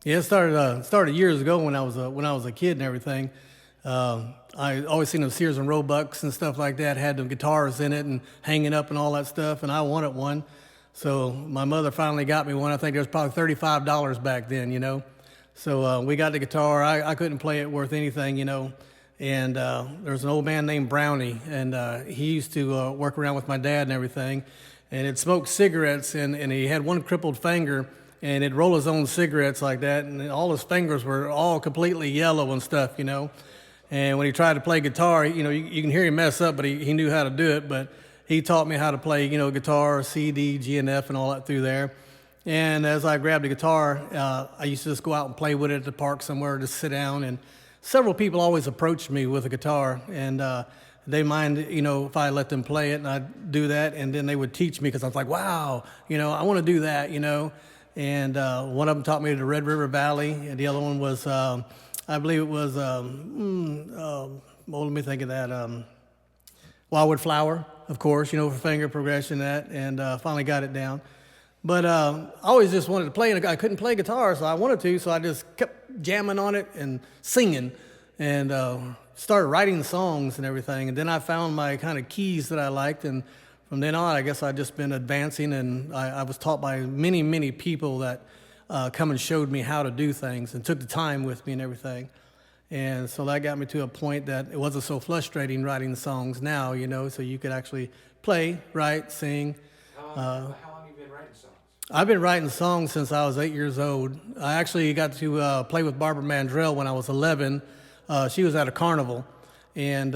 Yeah, it started years ago when I was a kid and everything. I always seen them Sears and Roebucks and stuff like that had them guitars in it and hanging up and all that stuff, and I wanted one. So my mother finally got me one. I think it was probably $35 back then, you know. So we got the guitar. I couldn't play it worth anything, you know. And there was an old man named Brownie, and he used to work around with my dad and everything. And it smoked cigarettes, and he had one crippled finger, and he'd roll his own cigarettes like that, and all his fingers were all completely yellow and stuff, you know. And when he tried to play guitar, you know, you can hear him mess up, but he knew how to do it. But he taught me how to play, you know, guitar, C, D, G, and F, and all that through there. And as I grabbed the guitar, I used to just go out and play with it at the park somewhere, just sit down. And several people always approached me with a guitar, and they mind, you know, if I let them play it, and I'd do that, and then they would teach me because I was like, wow, you know, I want to do that, you know. And one of them taught me the Red River Valley, and the other one was, I believe it was, well, let me think of that, Wildwood Flower, of course, you know, for finger progression, that, and finally got it down. But I always just wanted to play, and I couldn't play guitar, so I wanted to, so I just kept jamming on it and singing, and started writing songs and everything. And then I found my kind of keys that I liked, and from then on, I guess I've just been advancing, and I was taught by many, many people that come and showed me how to do things and took the time with me and everything. And so that got me to a point that it wasn't so frustrating writing songs now, you know, so you could actually play, write, sing. How long have you been writing songs? I've been writing songs since I was 8 years old. I actually got to play with Barbara Mandrell when I was 11. She was at a carnival, and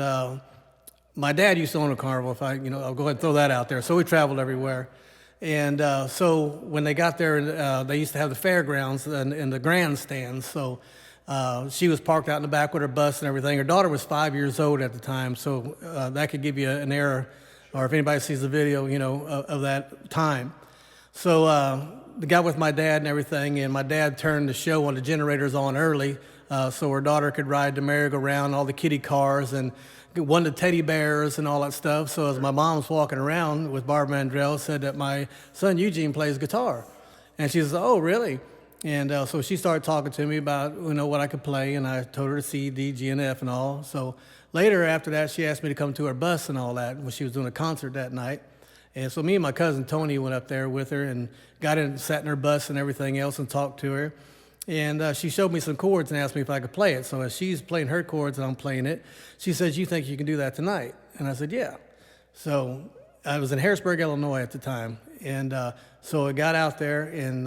my dad used to own a carnival. If I'll go ahead and throw that out there. So we traveled everywhere. And so when they got there, they used to have the fairgrounds and the grandstands. So she was parked out in the back with her bus and everything. Her daughter was 5 years old at the time, so that could give you an error, or if anybody sees the video, you know, of that time. So they got with my dad and everything, and my dad turned the show on the generators on early, so her daughter could ride the merry-go-round, all the kiddie cars, and won the teddy bears and all that stuff. So as my mom was walking around with Barbara Mandrell, said that my son Eugene plays guitar. And she says, oh, really? And so she started talking to me about, you know, what I could play, and I told her to C, D, G, and F and all. So later after that, she asked me to come to her bus and all that when she was doing a concert that night. And so me and my cousin Tony went up there with her and got in, sat in her bus and everything else and talked to her. And she showed me some chords and asked me if I could play it. So as she's playing her chords and I'm playing it, she says, you think you can do that tonight? And I said, yeah. So I was in Harrisburg, Illinois at the time. And so I got out there and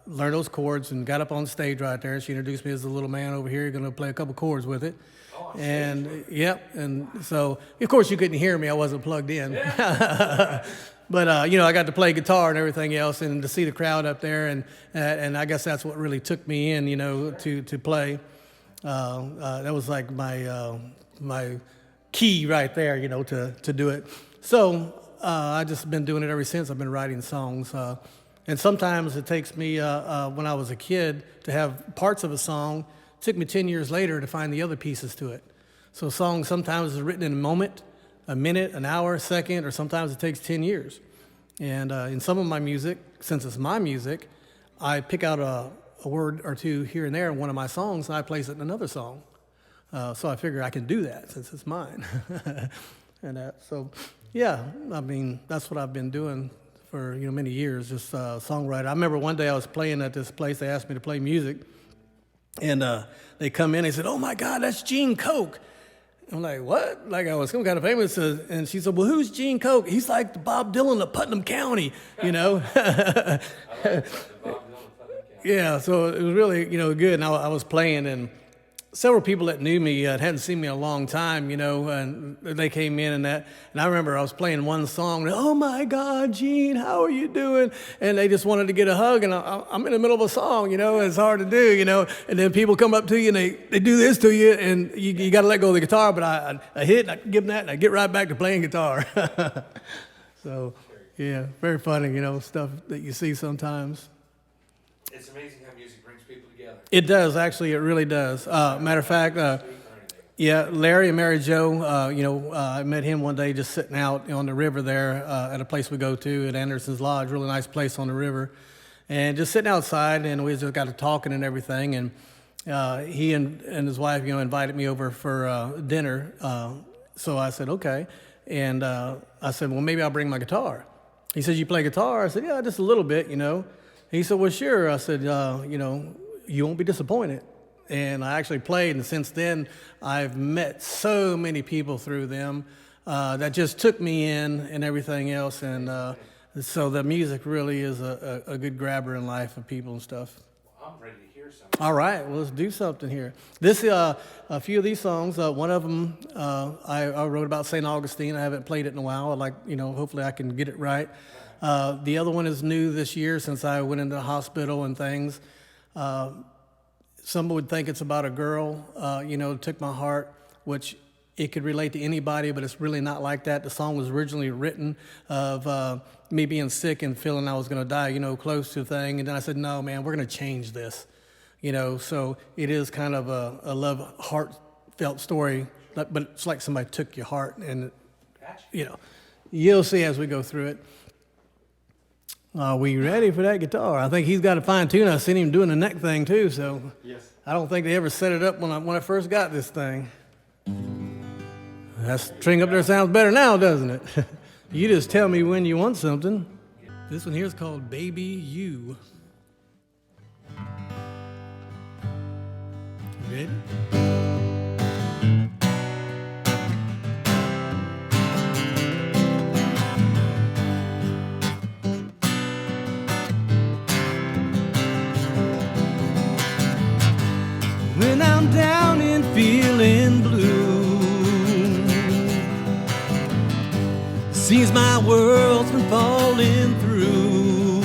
learned those chords and got up on stage right there. She introduced me as the little man over here, going to play a couple chords with it. Oh, and yep, and so of course you couldn't hear me. I wasn't plugged in. Yeah. But you know, I got to play guitar and everything else, and to see the crowd up there, and I guess that's what really took me in, you know, to play. That was like my key right there, you know, to do it. So I just been doing it ever since. I've been writing songs, and sometimes it takes me when I was a kid to have parts of a song. It took me 10 years later to find the other pieces to it. So a song sometimes is written in a moment, a minute, an hour, a second, or sometimes it takes 10 years. And in some of my music, since it's my music, I pick out a word or two here and there in one of my songs, and I place it in another song. So I figure I can do that since it's mine. And so, yeah, I mean, that's what I've been doing for, you know, many years, just songwriter. I remember one day I was playing at this place. They asked me to play music, and they come in. They said, "Oh my God, that's Gene Coke." I'm like, "What?" Like I was some kind of famous. And she said, "Well, who's Gene Coke?" He's like the Bob Dylan of Putnam County, you know. Yeah, so it was really, you know, good. And I was playing, and several people that knew me hadn't seen me in a long time, you know, and they came in and that. And I remember I was playing one song, and, "Oh my God, Gene, how are you doing?" And they just wanted to get a hug, and I'm in the middle of a song, you know, and it's hard to do, you know. And then people come up to you and they do this to you, and you got to let go of the guitar. But I hit, and I give them that, and I get right back to playing guitar. So, yeah, very funny, you know, stuff that you see sometimes. It's amazing how music brings people together. It does, actually. It really does. Matter of fact, yeah, Larry and Mary Jo, you know, I met him one day just sitting out on the river there at a place we go to at Anderson's Lodge, really nice place on the river. and just sitting outside, and we just got to talking and everything. And he and his wife, invited me over for dinner. So I said, okay. And I said, well, maybe I'll bring my guitar. He said, you play guitar? I said, yeah, just a little bit, He said, well, sure. I said, you won't be disappointed. And I actually played, and since then, I've met so many people through them that just took me in and everything else. And so the music really is a good grabber in life of people and stuff. Well, I'm ready to hear something. All right, well, let's do something here. This, a few of these songs, one of them I wrote about St. Augustine. I haven't played it in a while. I'd like, hopefully I can get it right. The other one is new this year since I went into the hospital and things. Some would think it's about a girl, took my heart, which it could relate to anybody, but it's really not like that. The song was originally written of me being sick and feeling I was going to die, close to the thing. And then I said, no, man, we're going to change this. So it is kind of a love, heartfelt story, but it's like somebody took your heart, and, you'll see as we go through it. Are we ready for that guitar? I think he's got a fine tune. I've seen him doing the neck thing too, so Yes. I don't think they ever set it up when I first got this thing. That string up there sounds better now, doesn't it? You just tell me when you want something. This one here is called Baby You. Ready? When I'm down and feeling blue, seems my world's been falling through.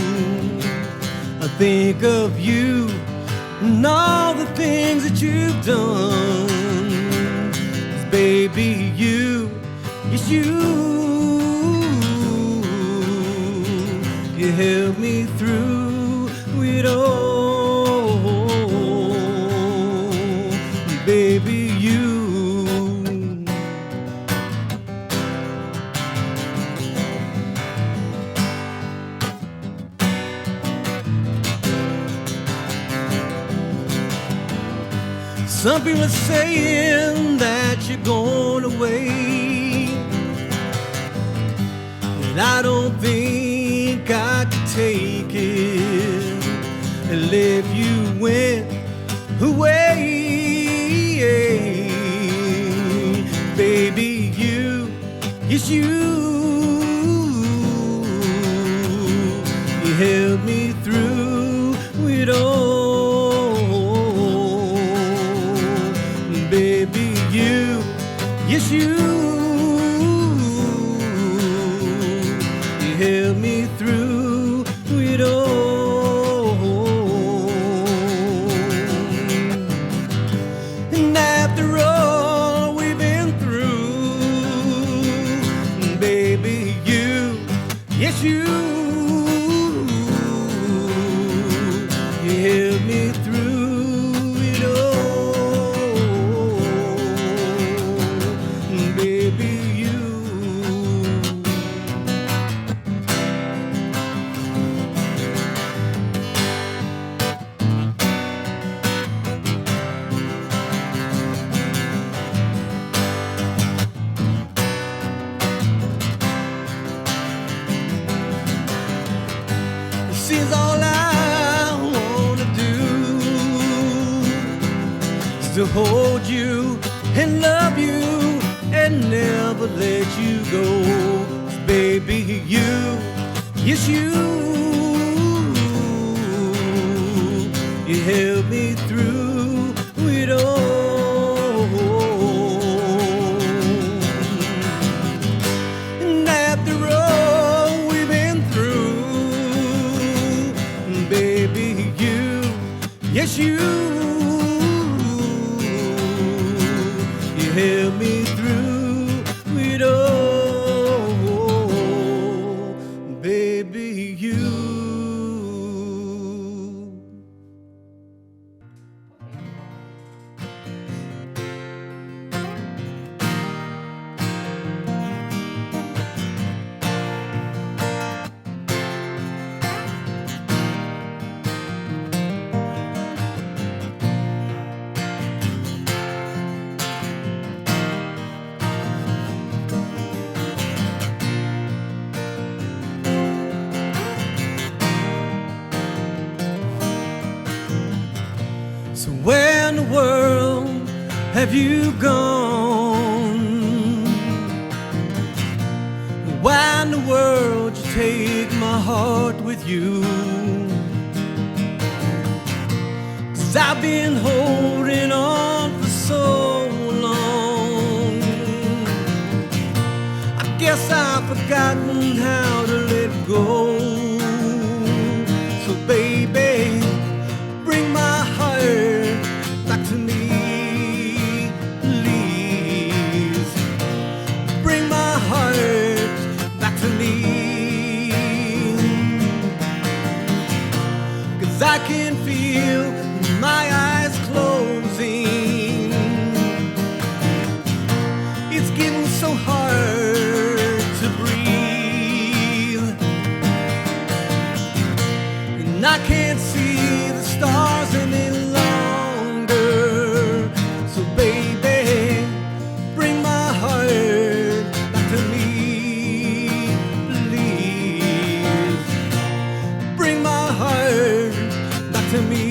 I think of you and all the things that you've done. 'Cause baby, you, yes you helped me through it all. Baby, you. Some people are saying that you're going away, and I don't think I could take it. And if you went away, baby, you, yes you held me through it all. Baby, you, yes you held me through it all. And after all we've been through, baby, you, yes you held me through it all. Baby, you. Seems all I wanna do is to hold you and love you and never let you go. 'Cause baby, you, yes you held me through it all. And after all we've been through, baby, you, yes you held me through it all. Baby, you. world have you gone? Why in the world you take my heart with you? 'Cause I've been holding on for so long. I guess I've forgotten how to let go. So baby, bring my heart back to me, please. Bring my heart back to me. 'Cause I can feel my eyes closing. It's getting so hard to breathe, and I can't see the stars any longer. So baby, bring my heart back to me, please. Bring my heart back to me.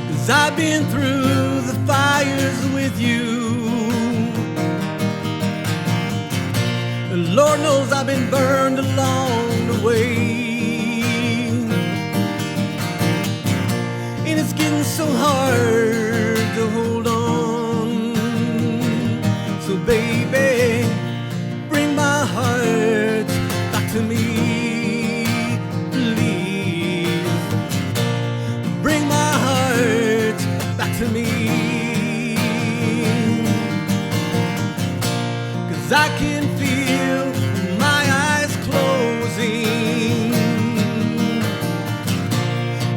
'Cause I've been through the fires with you, and Lord knows I've been burned along the way. And it's getting so hard to hold on. So baby, bring my heart back to me, please. Bring my heart back to me. 'Cause I can feel my eyes closing.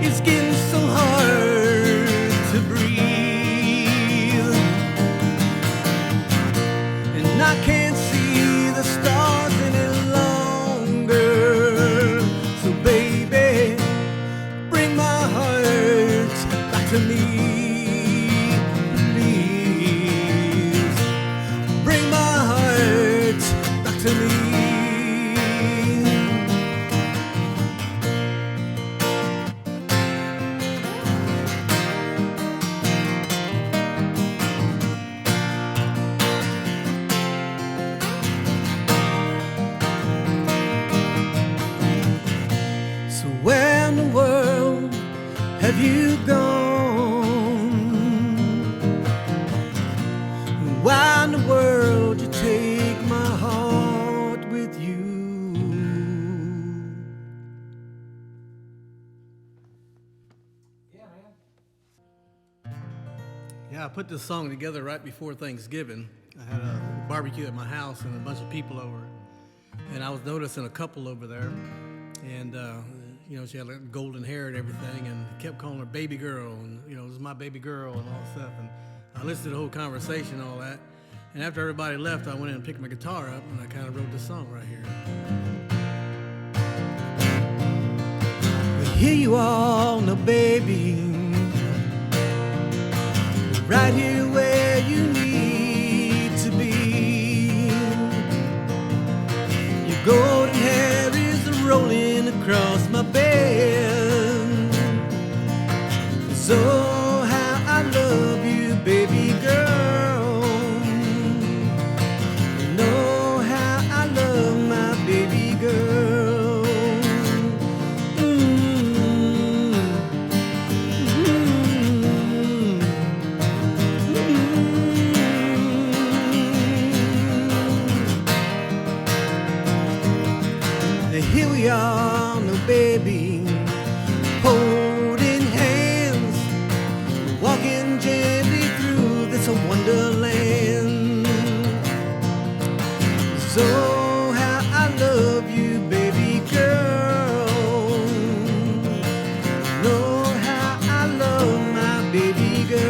It's getting so hard to breathe, and I can't see the stars any longer. So baby, bring my heart back to me, please. Bring my heart back to me. So where in the world have you gone? Why in the world you take my heart with you? Yeah, I put this song together right before Thanksgiving. I had a barbecue at my house and a bunch of people over, and I was noticing a couple over there, and you know, she had like golden hair and everything, and kept calling her baby girl, and you know, this is my baby girl and all that stuff. And I listened to the whole conversation and all that, and after everybody left, I went in and picked my guitar up, and I kind of wrote this song right here. Well, here you are, now baby, right here where you need to be. Your golden hair is rolling across my bed. So how I love you, baby girl. You know how I love my baby girl. Here we are, now baby, holding hands, walking gently through this wonderland. So how I love you, baby girl. Know how I love my baby girl.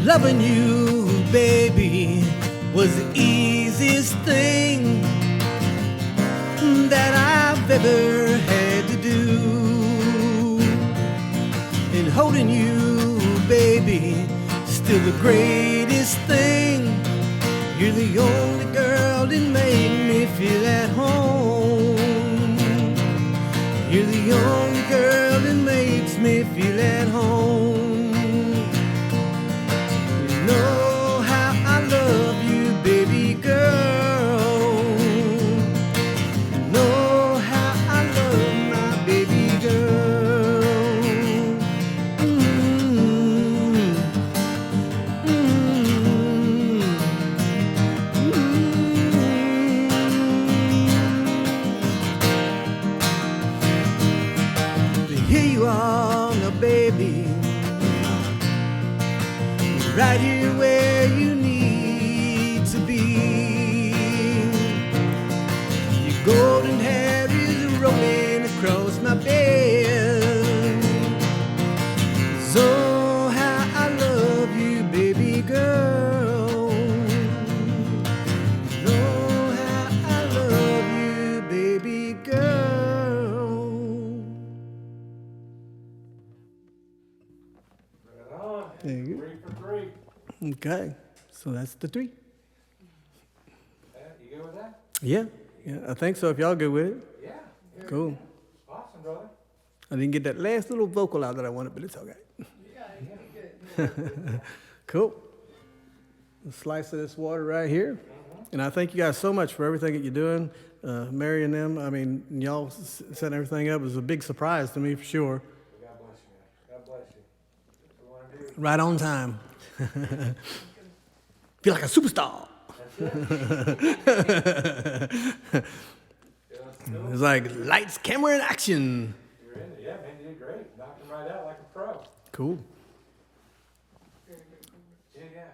Loving you, baby, was the easiest thing that I've ever had to do. And holding you, baby, still the greatest thing. You're the only girl that made me feel at home. You're the only girl that makes me feel at home. You know how I love you, baby girl. You know how I love my baby girl. Here you are, now, baby, right here where you need to be. Your golden hair is rolling across my bed. So how I love you, baby girl. You know how I love you, baby girl. Right on. There you go. 3 for 3. Okay, so that's the 3. You go with that? Yeah, I think so. If y'all good with it, Yeah. Here. cool. Awesome, brother. I didn't get that last little vocal out that I wanted, but it's okay. Cool. A slice of this water right here. And I thank you guys so much for everything that you're doing. Mary and them, I mean, y'all setting everything up was a big surprise to me for sure. God bless you, man. God bless you. That's what we want to do. Right on time. Feel like a superstar. It's like lights, camera, and action. You're in it. Yeah, man, you did great. Knocked him right out like a pro. Cool. Yeah, yeah.